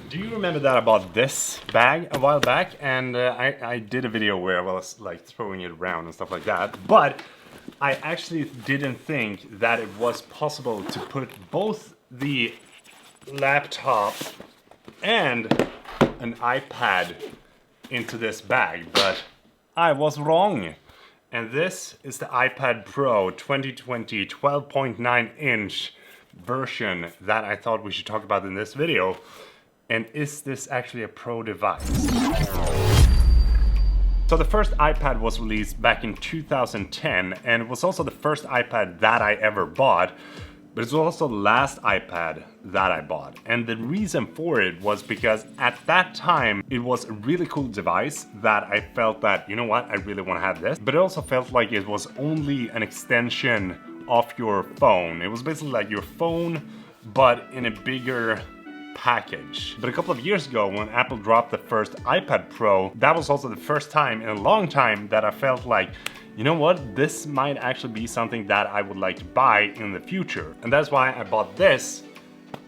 Do you remember that I bought this bag a while back? And I did a video where I was like throwing it around and stuff like that. But I actually didn't think that it was possible to put both the laptop and an iPad into this bag, but I was wrong. And this is the iPad Pro 2020 12.9 inch version that I thought we should talk about in this video. And is this actually a pro device? So the first iPad was released back in 2010, and it was also the first iPad that I ever bought, but it's also the last iPad that I bought. And the reason for it was because at that time, it was a really cool device that I felt that, you know what, I really want to have this. But it also felt like it was only an extension of your phone. It was basically like your phone, but in a bigger package. But a couple of years ago, when Apple dropped the first iPad Pro, that was also the first time in a long time that I felt like, you know what, this might actually be something that I would like to buy in the future. And that's why I bought this,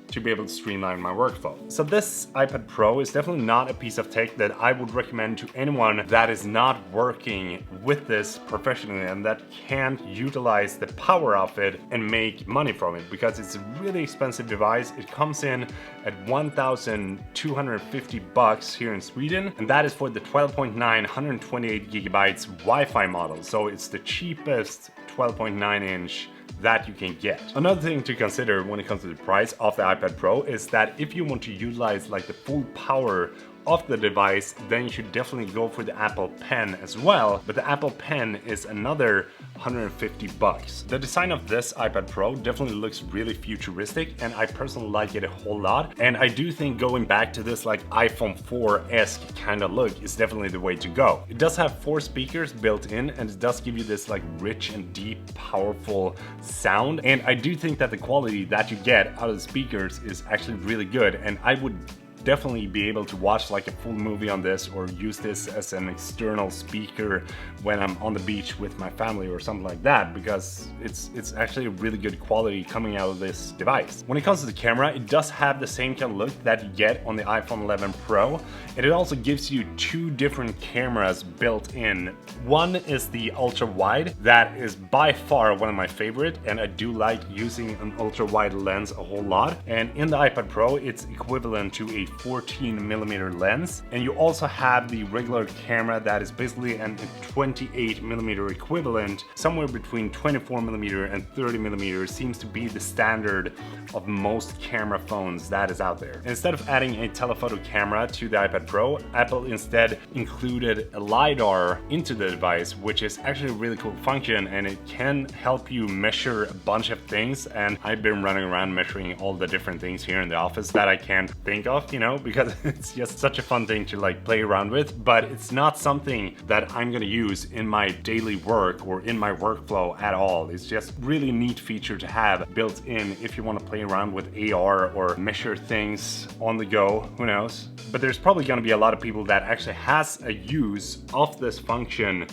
to be able to streamline my workflow. So this iPad Pro is definitely not a piece of tech that I would recommend to anyone that is not working with this professionally and that can't utilize the power of it and make money from it, because it's a really expensive device. It comes in at 1,250 bucks here in Sweden, and that is for the 12.9 128 gigabytes Wi-Fi model. So it's the cheapest 12.9 inch that you can get. Another thing to consider when it comes to the price of the iPad Pro is that if you want to utilize like the full power of the device, then you should definitely go for the Apple Pen as well. But the Apple Pen is another 150 bucks. The design of this iPad Pro definitely looks really futuristic, and I personally like it a whole lot. And I do think going back to this like iPhone 4-esque kind of look is definitely the way to go. It does have 4 speakers built in, and it does give you this like rich and deep, powerful sound. And I do think that the quality that you get out of the speakers is actually really good, and I would definitely be able to watch like a full movie on this, or use this as an external speaker when I'm on the beach with my family or something like that, because it's actually a really good quality coming out of this device. When it comes to the camera, it does have the same kind of look that you get on the iPhone 11 Pro, and it also gives you 2 different cameras built in. One is the ultra wide, that is by far one of my favorite, and I do like using an ultra wide lens a whole lot. And in the iPad Pro, it's equivalent to a 14mm lens, and you also have the regular camera that is basically a 28mm equivalent. Somewhere between 24mm and 30mm seems to be the standard of most camera phones that is out there. And instead of adding a telephoto camera to the iPad Pro, Apple instead included a LiDAR into the device, which is actually a really cool function, and it can help you measure a bunch of things. And I've been running around measuring all the different things here in the office that I can't think of, you know, because it's just such a fun thing to like play around with. But it's not something that I'm gonna use in my daily work or in my workflow at all. It's just really neat feature to have built in if you want to play around with AR or measure things on the go, who knows. But there's probably gonna be a lot of people that actually has a use of this function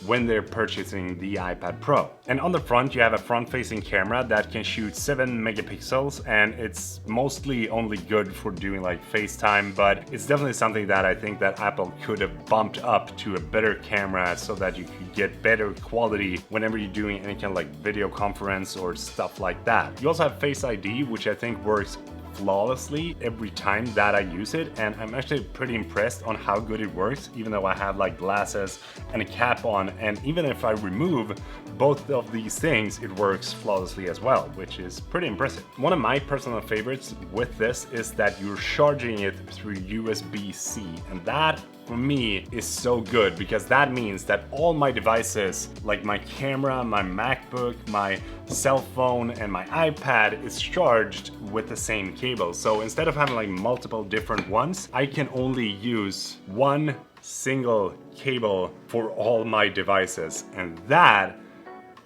when they're purchasing the iPad Pro. And on the front, you have a front-facing camera that can shoot 7 megapixels, and it's mostly only good for doing like FaceTime, but it's definitely something that I think that Apple could have bumped up to a better camera so that you could get better quality whenever you're doing any kind of like video conference or stuff like that. You also have Face ID, which I think works flawlessly every time that I use it, and I'm actually pretty impressed on how good it works, even though I have like glasses and a cap on. And even if I remove both of these things, it works flawlessly as well, which is pretty impressive. One of my personal favorites with this is that you're charging it through USB-C, and that for me is so good, because that means that all my devices, like my camera, my MacBook, my cell phone, and my iPad, is charged with the same cable. So instead of having like multiple different ones, I can only use one single cable for all my devices, and that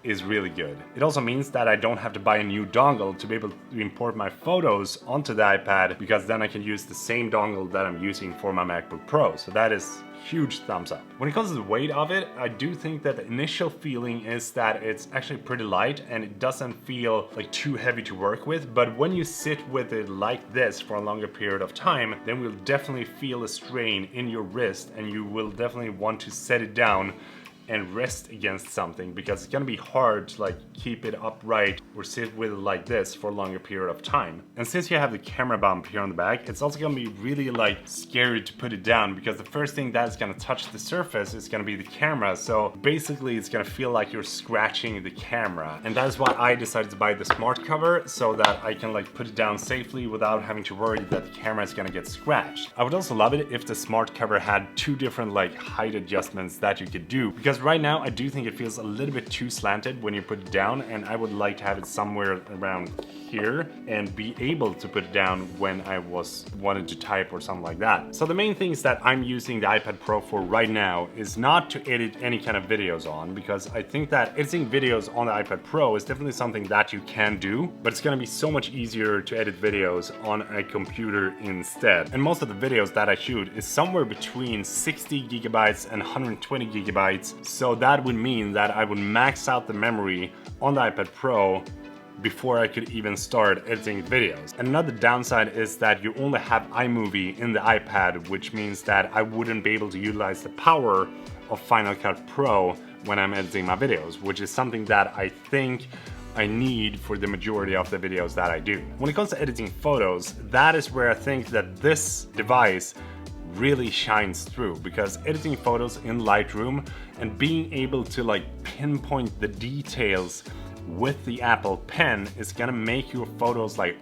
is really good. It also means that I don't have to buy a new dongle to be able to import my photos onto the iPad, because then I can use the same dongle that I'm using for my MacBook Pro. So that is huge thumbs up. When it comes to the weight of it, I do think that the initial feeling is that it's actually pretty light and it doesn't feel like too heavy to work with, but when you sit with it like this for a longer period of time, then you'll definitely feel a strain in your wrist and you will definitely want to set it down and rest against something, because it's gonna be hard to like keep it upright or sit with it like this for a longer period of time. And since you have the camera bump here on the back, it's also gonna be really like scary to put it down, because the first thing that is gonna touch the surface is gonna be the camera. So basically it's gonna feel like you're scratching the camera. And that is why I decided to buy the smart cover, so that I can like put it down safely without having to worry that the camera is gonna get scratched. I would also love it if the smart cover had two different like height adjustments that you could do, because right now I do think it feels a little bit too slanted when you put it down, and I would like to have it somewhere around here and be able to put it down when I wanted to type or something like that. So the main things that I'm using the iPad Pro for right now is not to edit any kind of videos on, because I think that editing videos on the iPad Pro is definitely something that you can do, but it's gonna be so much easier to edit videos on a computer instead. And most of the videos that I shoot is somewhere between 60 gigabytes and 120 gigabytes, so that would mean that I would max out the memory on the iPad Pro before I could even start editing videos. And another downside is that you only have iMovie in the iPad, which means that I wouldn't be able to utilize the power of Final Cut Pro when I'm editing my videos, which is something that I think I need for the majority of the videos that I do. When it comes to editing photos, that is where I think that this device really shines through, because editing photos in Lightroom and being able to like pinpoint the details with the Apple Pen is gonna make your photos like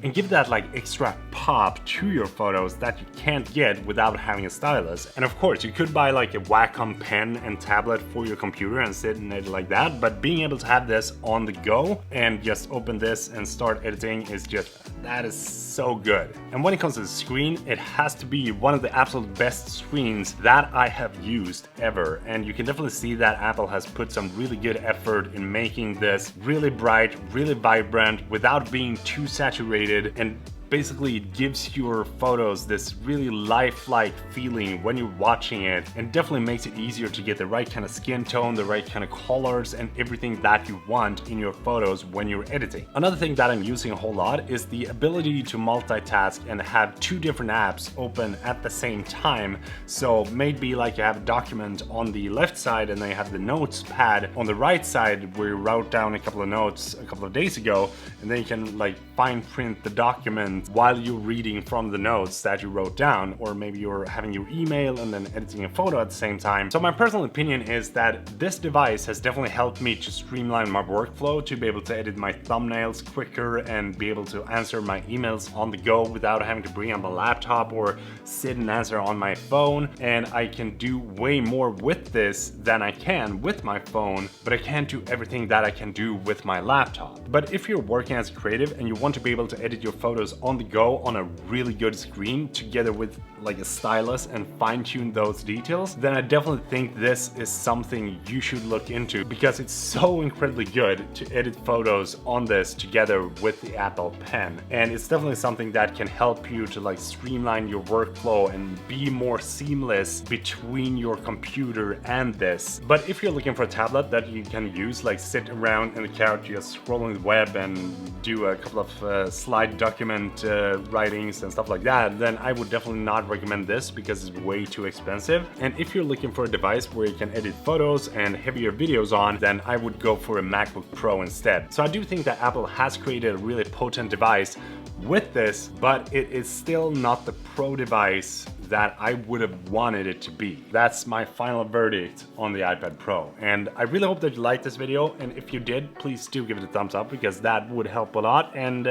and give that like extra pop to your photos that you can't get without having a stylus. And of course you could buy like a Wacom pen and tablet for your computer and sit in it like that, but being able to have this on the go and just open this and start editing is just, that is so good. And when it comes to the screen, it has to be one of the absolute best screens that I have used ever. And you can definitely see that Apple has put some really good effort in making this really bright, really vibrant, without being too saturated, and basically it gives your photos this really lifelike feeling when you're watching it, and definitely makes it easier to get the right kind of skin tone, the right kind of colors, and everything that you want in your photos when you're editing. Another thing that I'm using a whole lot is the ability to multitask and have two different apps open at the same time. So maybe like you have a document on the left side and then you have the notes pad on the right side where you wrote down a couple of notes a couple of days ago, and then you can like fine print the document while you're reading from the notes that you wrote down, or maybe you're having your email and then editing a photo at the same time. So my personal opinion is that this device has definitely helped me to streamline my workflow, to be able to edit my thumbnails quicker and be able to answer my emails on the go without having to bring up a laptop or sit and answer on my phone. And I can do way more with this than I can with my phone, but I can't do everything that I can do with my laptop. But if you're working as a creative and you want to be able to edit your photos on the go on a really good screen together with like a stylus and fine-tune those details, then I definitely think this is something you should look into, because it's so incredibly good to edit photos on this together with the Apple Pen. And it's definitely something that can help you to like streamline your workflow and be more seamless between your computer and this. But if you're looking for a tablet that you can use, like sit around in the couch just scrolling the web and do a couple of slide document writings and stuff like that, then I would definitely not recommend this, because it's way too expensive. And if you're looking for a device where you can edit photos and heavier videos on, then I would go for a MacBook Pro instead. So I do think that Apple has created a really potent device with this, but it is still not the Pro device that I would have wanted it to be. That's my final verdict on the iPad Pro. And I really hope that you liked this video, and if you did, please do give it a thumbs up, because that would help a lot. And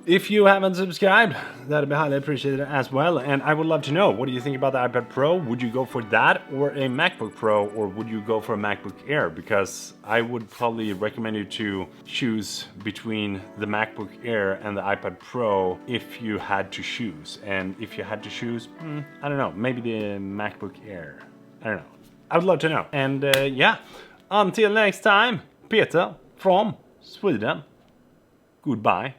if you haven't subscribed, that'd be highly appreciated as well. And I would love to know, what do you think about the iPad Pro? Would you go for that or a MacBook Pro, or would you go for a MacBook Air? Because I would probably recommend you to choose between the MacBook Air and the iPad Pro if you had to choose. And if you had to choose, I don't know, maybe the MacBook Air. I don't know. I would love to know. And yeah. Until next time, Peter from Sweden. Goodbye.